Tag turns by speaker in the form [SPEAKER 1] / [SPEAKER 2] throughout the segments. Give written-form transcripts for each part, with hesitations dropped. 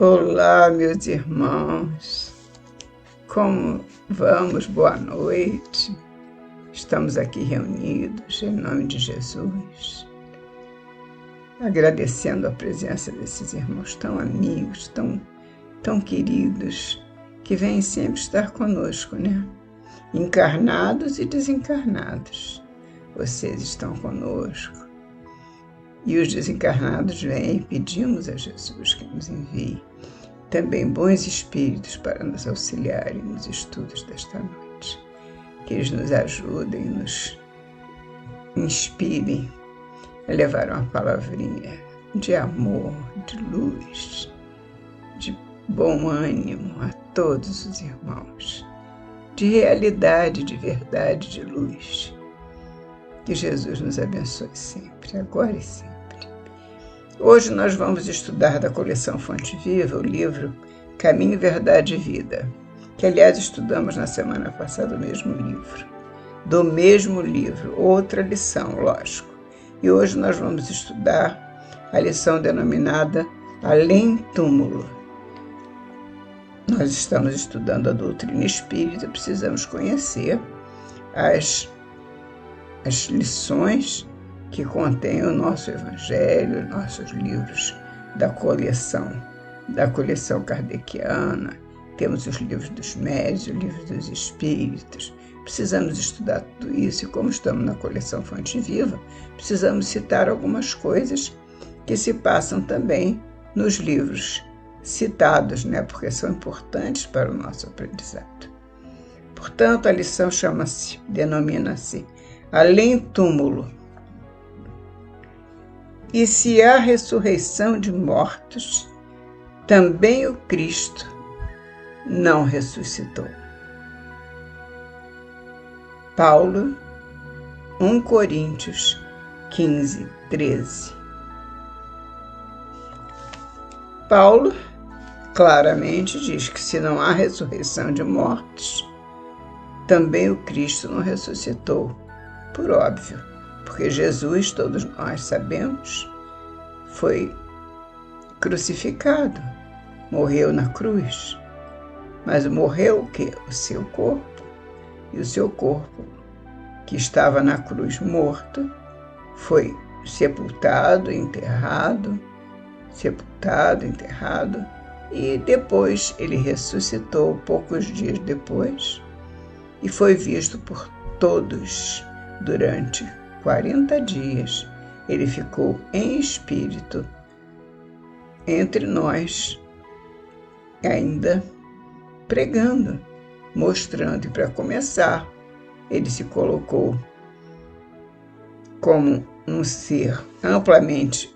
[SPEAKER 1] Olá, meus irmãos, como vamos? Boa noite. Estamos aqui reunidos em nome de Jesus, agradecendo a presença desses irmãos tão amigos, tão queridos, que vêm sempre estar conosco, né? Encarnados e desencarnados. Vocês estão conosco. E os desencarnados vêm e pedimos a Jesus que nos envie também bons espíritos para nos auxiliarem nos estudos desta noite. Que eles nos ajudem, nos inspirem a levar uma palavrinha de amor, de luz, de bom ânimo a todos os irmãos, de realidade, de verdade, de luz. Que Jesus nos abençoe sempre, agora e sempre. Hoje nós vamos estudar da coleção Fonte Viva o livro Caminho, Verdade e Vida, que aliás estudamos na semana passada o mesmo livro. Do mesmo livro, outra lição, lógico. E hoje nós vamos estudar a lição denominada Além Túmulo. Nós estamos estudando a doutrina espírita, precisamos conhecer as lições que contém o nosso Evangelho, nossos livros da coleção kardeciana, temos os livros dos médiuns, os livros dos espíritos. Precisamos estudar tudo isso e como estamos na coleção Fonte Viva, precisamos citar algumas coisas que se passam também nos livros citados, né? Porque são importantes para o nosso aprendizado. Portanto, a lição denomina-se Além Túmulo. E se há ressurreição de mortos, também o Cristo não ressuscitou. Paulo, 1 Coríntios 15, 13. Paulo claramente diz que se não há ressurreição de mortos, também o Cristo não ressuscitou, por óbvio. Porque Jesus, todos nós sabemos, foi crucificado, morreu na cruz. Mas morreu o quê? O seu corpo. E o seu corpo, que estava na cruz morto, foi sepultado, enterrado, e depois ele ressuscitou poucos dias depois e foi visto por todos durante 40 dias. Ele ficou em espírito entre nós, ainda pregando, mostrando. E para começar, ele se colocou como um ser amplamente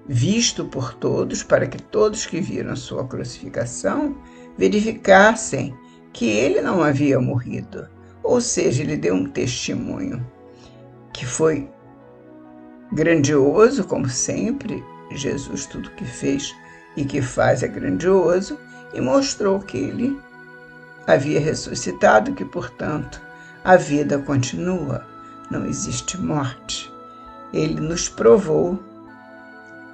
[SPEAKER 1] visto por todos, para que todos que viram a sua crucificação verificassem que ele não havia morrido. Ou seja, ele deu um testemunho que foi grandioso, como sempre. Jesus, tudo que fez e que faz é grandioso, e mostrou que ele havia ressuscitado, que, portanto, a vida continua, não existe morte. Ele nos provou,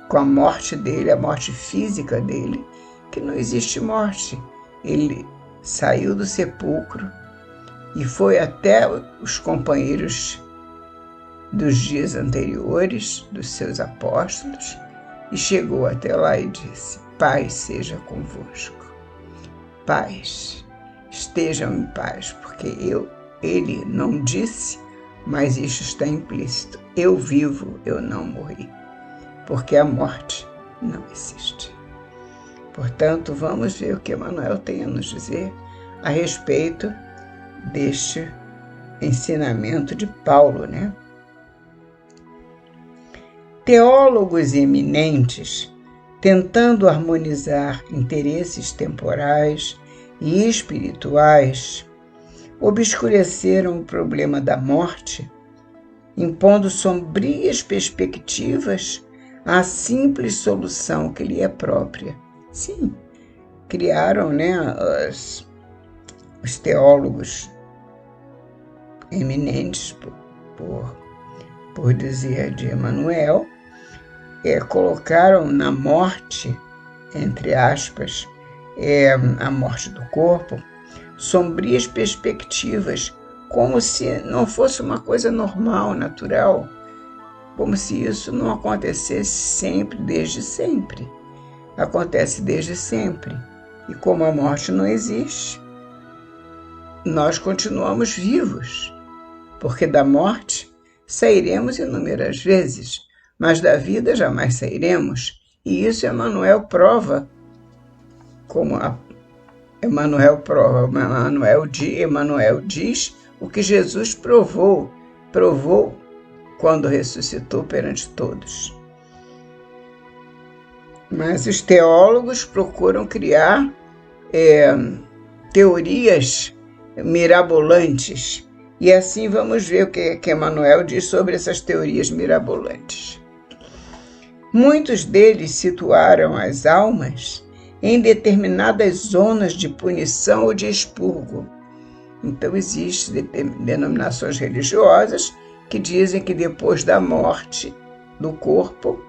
[SPEAKER 1] com a morte dele, a morte física dele, que não existe morte. Ele saiu do sepulcro e foi até os companheiros dos dias anteriores, dos seus apóstolos, e chegou até lá e disse: paz seja convosco. Paz, estejam em paz, porque ele não disse, mas isso está implícito: eu vivo, eu não morri, porque a morte não existe. Portanto, vamos ver o que Emmanuel tem a nos dizer a respeito deste ensinamento de Paulo, né? Teólogos eminentes, tentando harmonizar interesses temporais e espirituais, obscureceram o problema da morte, impondo sombrias perspectivas à simples solução que lhe é própria. Sim, criaram, né, os teólogos eminentes, por dizer de Emmanuel, colocaram na morte entre aspas, a morte do corpo, sombrias perspectivas, como se não fosse uma coisa normal, natural, como se isso não acontecesse sempre, desde sempre. Acontece desde sempre. E como a morte não existe, nós continuamos vivos, porque da morte sairemos inúmeras vezes, mas da vida jamais sairemos. E isso Emmanuel prova, como Emmanuel diz o que Jesus provou quando ressuscitou perante todos. Mas os teólogos procuram criar teorias mirabolantes. E assim vamos ver o que Emmanuel diz sobre essas teorias mirabolantes. Muitos deles situaram as almas em determinadas zonas de punição ou de expurgo. Então, existem denominações religiosas que dizem que depois da morte do corpo,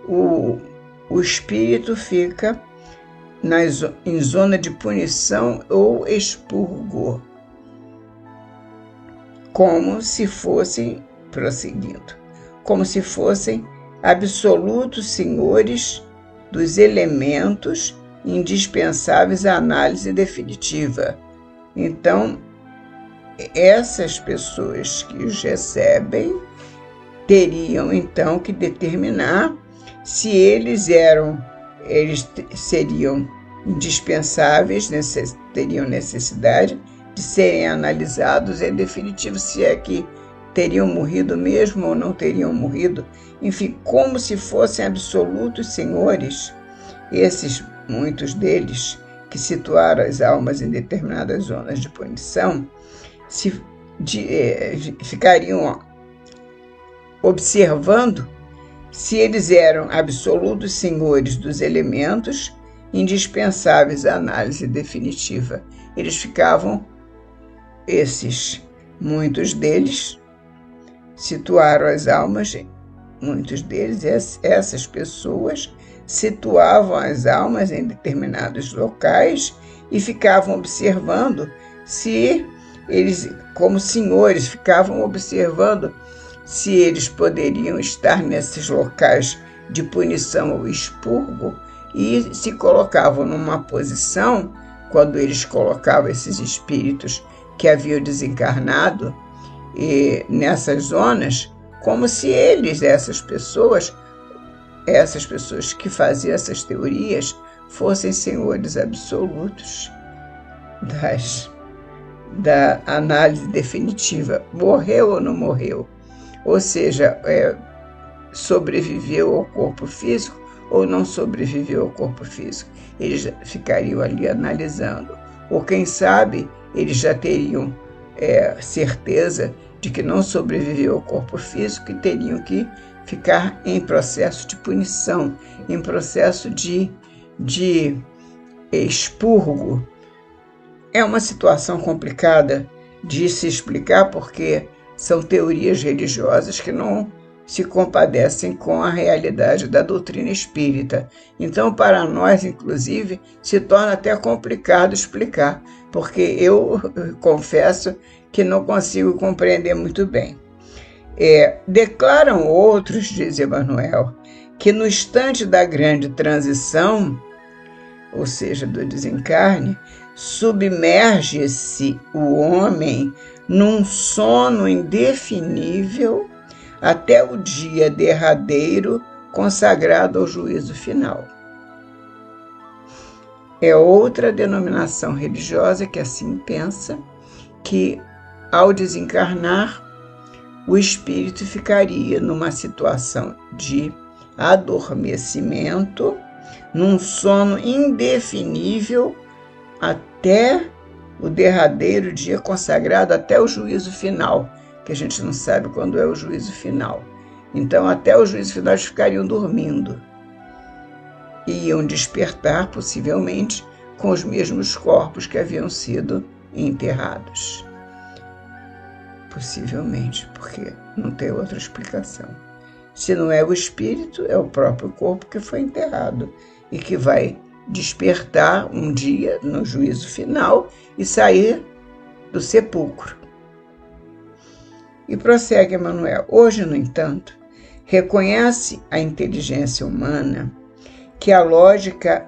[SPEAKER 1] o espírito fica em zona de punição ou expurgo, como se fossem, prosseguindo, como se fossem absolutos senhores dos elementos indispensáveis à análise definitiva. Então, essas pessoas que os recebem teriam então que determinar se eles seriam indispensáveis, teriam necessidade de serem analisados em definitivo, se é que teriam morrido mesmo ou não teriam morrido, enfim, como se fossem absolutos senhores. Muitos deles que situaram as almas em determinadas zonas de punição, ficariam observando se eles eram absolutos senhores dos elementos indispensáveis à análise definitiva. Eles ficavam, muitos deles situaram as almas, essas pessoas situavam as almas em determinados locais e ficavam observando se eles, como senhores, ficavam observando se eles poderiam estar nesses locais de punição ou expurgo e se colocavam numa posição, quando eles colocavam esses espíritos que haviam desencarnado nessas zonas, como se essas pessoas que faziam essas teorias, fossem senhores absolutos da análise definitiva. Morreu ou não morreu? Ou seja, sobreviveu ao corpo físico ou não sobreviveu ao corpo físico? Eles ficariam ali analisando. Ou quem sabe, eles já teriam certeza de que não sobreviveu ao corpo físico e teriam que ficar em processo de punição, em processo de expurgo. É uma situação complicada de se explicar, porque são teorias religiosas que não se compadecem com a realidade da doutrina espírita. Então, para nós, inclusive, se torna até complicado explicar, porque eu confesso que não consigo compreender muito bem. Declaram outros, diz Emmanuel, que no instante da grande transição, ou seja, do desencarne, submerge-se o homem num sono indefinível até o dia derradeiro consagrado ao juízo final. É outra denominação religiosa que assim pensa, que ao desencarnar, o espírito ficaria numa situação de adormecimento, num sono indefinível até o derradeiro dia consagrado, até o juízo final, que a gente não sabe quando é o juízo final. Então, até o juízo final, eles ficariam dormindo. E iam despertar, possivelmente, com os mesmos corpos que haviam sido enterrados. Possivelmente, porque não tem outra explicação. Se não é o espírito, é o próprio corpo que foi enterrado e que vai despertar um dia no juízo final e sair do sepulcro. E prossegue Emmanuel. Hoje, no entanto, reconhece a inteligência humana que a lógica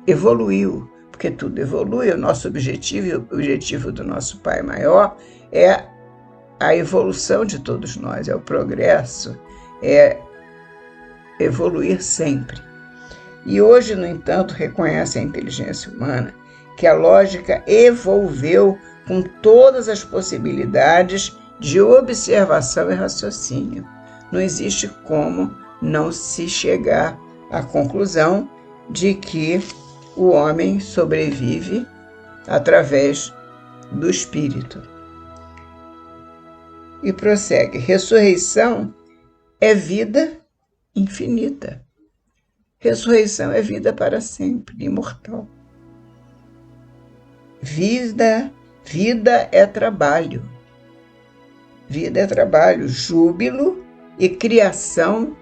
[SPEAKER 1] evoluiu, porque tudo evolui. O nosso objetivo e o objetivo do nosso Pai Maior é a evolução de todos nós, é o progresso, é evoluir sempre. E hoje, no entanto, reconhece a inteligência humana que a lógica evolveu com todas as possibilidades de observação e raciocínio. Não existe como não se chegar à conclusão de que o homem sobrevive através do espírito. E prossegue: ressurreição é vida infinita. Ressurreição é vida para sempre, imortal. Vida é trabalho. Vida é trabalho, júbilo e criação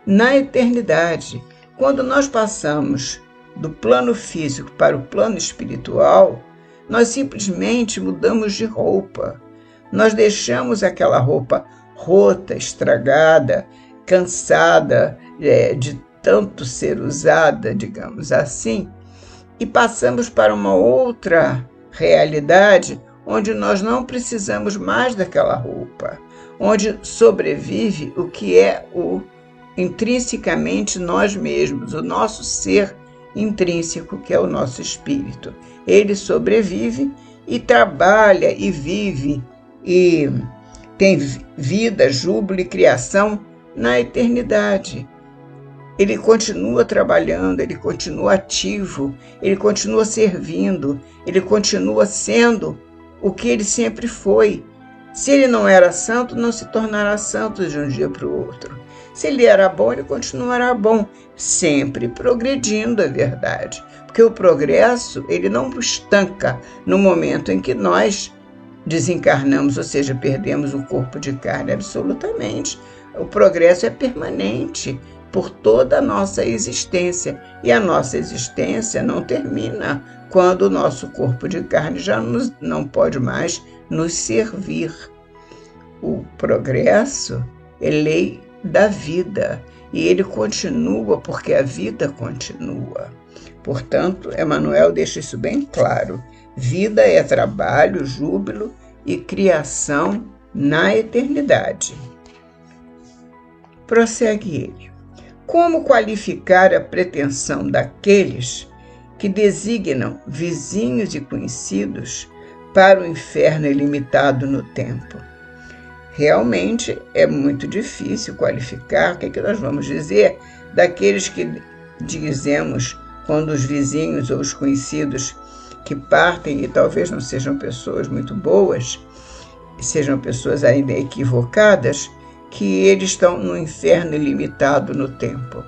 [SPEAKER 1] na eternidade. Quando nós passamos do plano físico para o plano espiritual, nós simplesmente mudamos de roupa. Nós deixamos aquela roupa rota, estragada, cansada de tanto ser usada, digamos assim, e passamos para uma outra realidade onde nós não precisamos mais daquela roupa, onde sobrevive o que é o intrinsecamente nós mesmos, o nosso ser intrínseco, que é o nosso espírito. Ele sobrevive e trabalha e vive e tem vida, júbilo e criação na eternidade. Ele continua trabalhando, ele continua ativo, ele continua servindo, ele continua sendo o que ele sempre foi. Se ele não era santo, não se tornará santo de um dia para o outro. Se ele era bom, ele continuará bom, sempre progredindo, é verdade. Porque o progresso, ele não estanca no momento em que nós desencarnamos, ou seja, perdemos o corpo de carne absolutamente. O progresso é permanente por toda a nossa existência. E a nossa existência não termina quando o nosso corpo de carne já não pode mais nos servir. O progresso é lei da vida e ele continua porque a vida continua. Portanto, Emmanuel deixa isso bem claro. Vida é trabalho, júbilo e criação na eternidade. Prossegue ele. Como qualificar a pretensão daqueles que designam vizinhos e conhecidos para o inferno ilimitado no tempo? Realmente é muito difícil qualificar. O que é que nós vamos dizer daqueles que dizemos quando os vizinhos ou os conhecidos que partem e talvez não sejam pessoas muito boas, sejam pessoas ainda equivocadas, que eles estão no inferno ilimitado no tempo?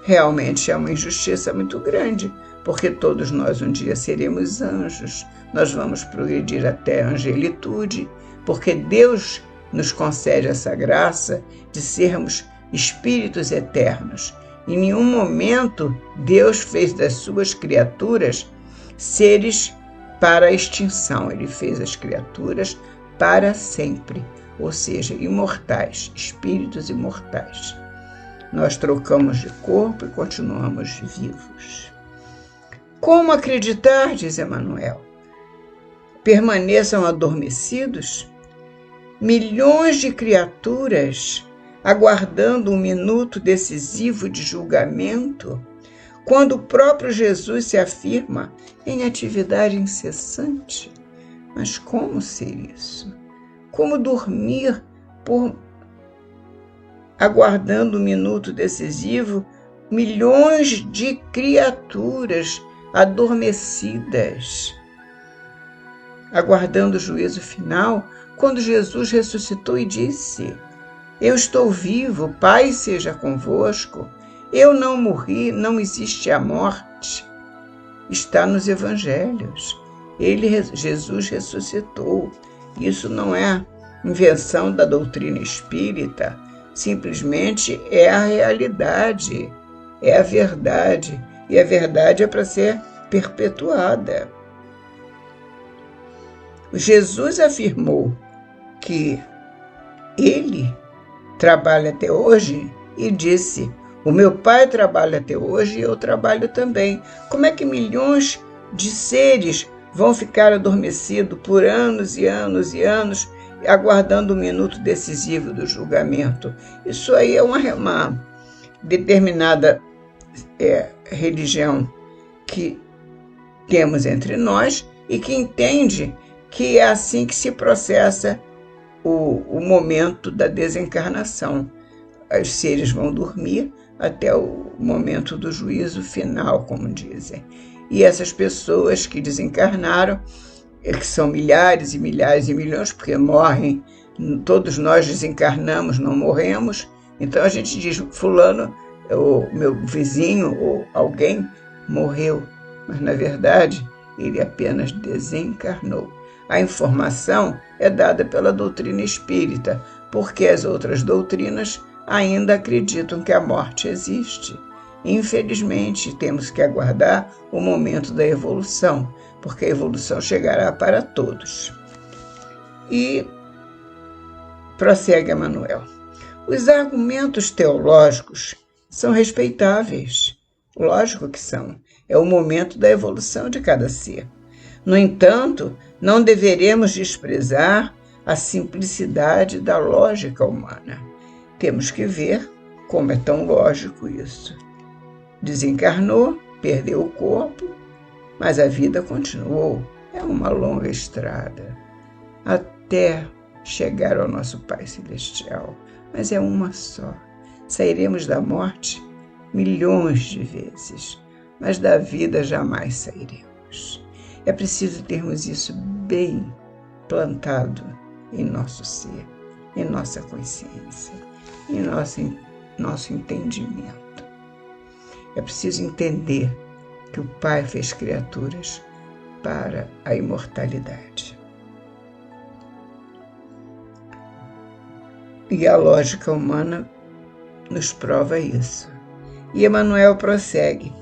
[SPEAKER 1] Realmente é uma injustiça muito grande, porque todos nós um dia seremos anjos, nós vamos progredir até a angelitude, porque Deus nos concede essa graça de sermos espíritos eternos. Em nenhum momento Deus fez das suas criaturas seres para a extinção. Ele fez as criaturas para sempre, ou seja, imortais, espíritos imortais. Nós trocamos de corpo e continuamos vivos. Como acreditar, diz Emmanuel? Permaneçam adormecidos? Milhões de criaturas aguardando um minuto decisivo de julgamento, quando o próprio Jesus se afirma em atividade incessante. Mas como ser isso? Como dormir aguardando um minuto decisivo, milhões de criaturas adormecidas, aguardando o juízo final, quando Jesus ressuscitou e disse: eu estou vivo, Pai seja convosco, eu não morri, não existe a morte. Está nos evangelhos. Jesus ressuscitou. Isso não é invenção da doutrina espírita, simplesmente é a realidade, é a verdade. e a verdade é para ser perpetuada. Jesus afirmou que ele trabalha até hoje e disse: o meu Pai trabalha até hoje e eu trabalho também. Como é que milhões de seres vão ficar adormecidos por anos e anos e anos, aguardando o minuto decisivo do julgamento? Isso aí é uma determinada religião que temos entre nós e que entende que é assim que se processa o momento da desencarnação. Os seres vão dormir até o momento do juízo final, como dizem. E essas pessoas que desencarnaram, que são milhares e milhares e milhões, porque morrem, todos nós desencarnamos, não morremos. Então a gente diz: fulano, o meu vizinho ou alguém morreu, mas na verdade ele apenas desencarnou. A informação é dada pela doutrina espírita, porque as outras doutrinas ainda acreditam que a morte existe. Infelizmente, temos que aguardar o momento da evolução, porque a evolução chegará para todos. E prossegue Emmanuel: os argumentos teológicos são respeitáveis. Lógico que são. É o momento da evolução de cada ser. No entanto, não deveremos desprezar a simplicidade da lógica humana. Temos que ver como é tão lógico isso. Desencarnou, perdeu o corpo, mas a vida continuou. É uma longa estrada até chegar ao nosso Pai Celestial, mas é uma só. Sairemos da morte milhões de vezes, mas da vida jamais sairemos. É preciso termos isso bem plantado em nosso ser, em nossa consciência, em nosso entendimento. É preciso entender que o Pai fez criaturas para a imortalidade. E a lógica humana nos prova isso. E Emmanuel prossegue: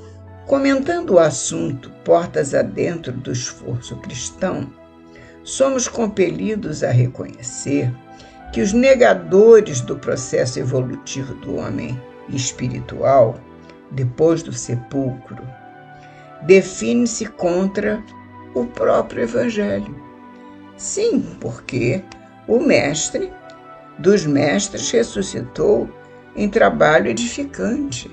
[SPEAKER 1] comentando o assunto portas adentro do esforço cristão, somos compelidos a reconhecer que os negadores do processo evolutivo do homem espiritual, depois do sepulcro, definem-se contra o próprio Evangelho. Sim, porque o Mestre dos Mestres ressuscitou em trabalho edificante.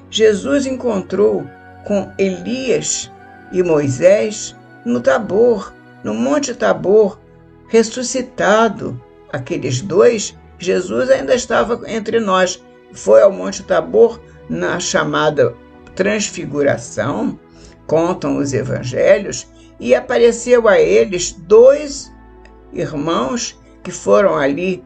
[SPEAKER 1] Jesus encontrou com Elias e Moisés no Tabor, no Monte Tabor, ressuscitado. Aqueles dois, Jesus ainda estava entre nós. Foi ao Monte Tabor na chamada Transfiguração, contam os evangelhos, e apareceu a eles dois irmãos que foram ali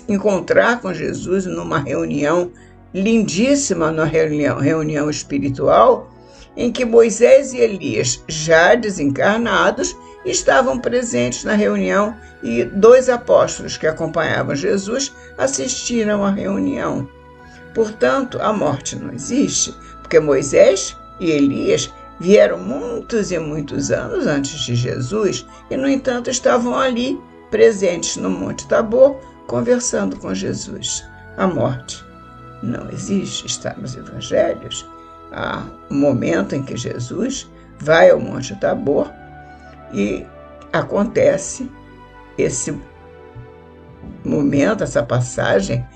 [SPEAKER 1] encontrar com Jesus numa reunião lindíssima, numa reunião espiritual, em que Moisés e Elias, já desencarnados, estavam presentes na reunião e dois apóstolos que acompanhavam Jesus assistiram à reunião. Portanto, a morte não existe, porque Moisés e Elias vieram muitos e muitos anos antes de Jesus e, no entanto, estavam ali presentes no Monte Tabor, conversando com Jesus. A morte não existe, está nos evangelhos. Há um momento em que Jesus vai ao Monte Tabor e acontece esse momento, essa passagem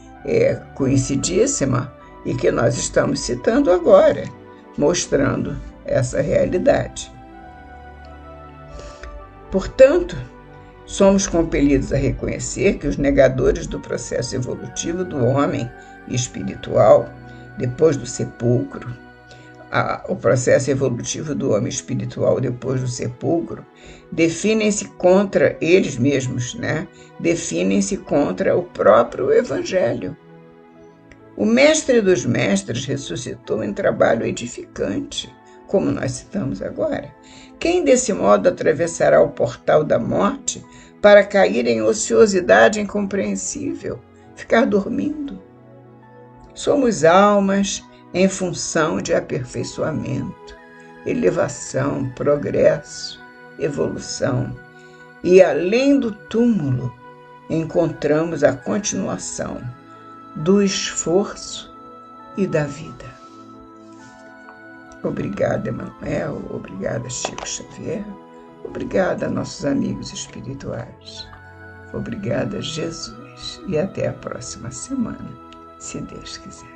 [SPEAKER 1] conhecidíssima e que nós estamos citando agora, mostrando essa realidade. Portanto, somos compelidos a reconhecer que os negadores do processo evolutivo do homem espiritual, depois do sepulcro, o processo evolutivo do homem espiritual depois do sepulcro, definem-se contra eles mesmos, definem-se contra o próprio Evangelho. O Mestre dos Mestres ressuscitou em trabalho edificante, como nós citamos agora. Quem desse modo atravessará o portal da morte para cair em ociosidade incompreensível, ficar dormindo? Somos almas em função de aperfeiçoamento, elevação, progresso, evolução. E além do túmulo, encontramos a continuação do esforço e da vida. Obrigada, Emmanuel. Obrigada, Chico Xavier. Obrigada a nossos amigos espirituais. Obrigada, Jesus. E até a próxima semana, se Deus quiser.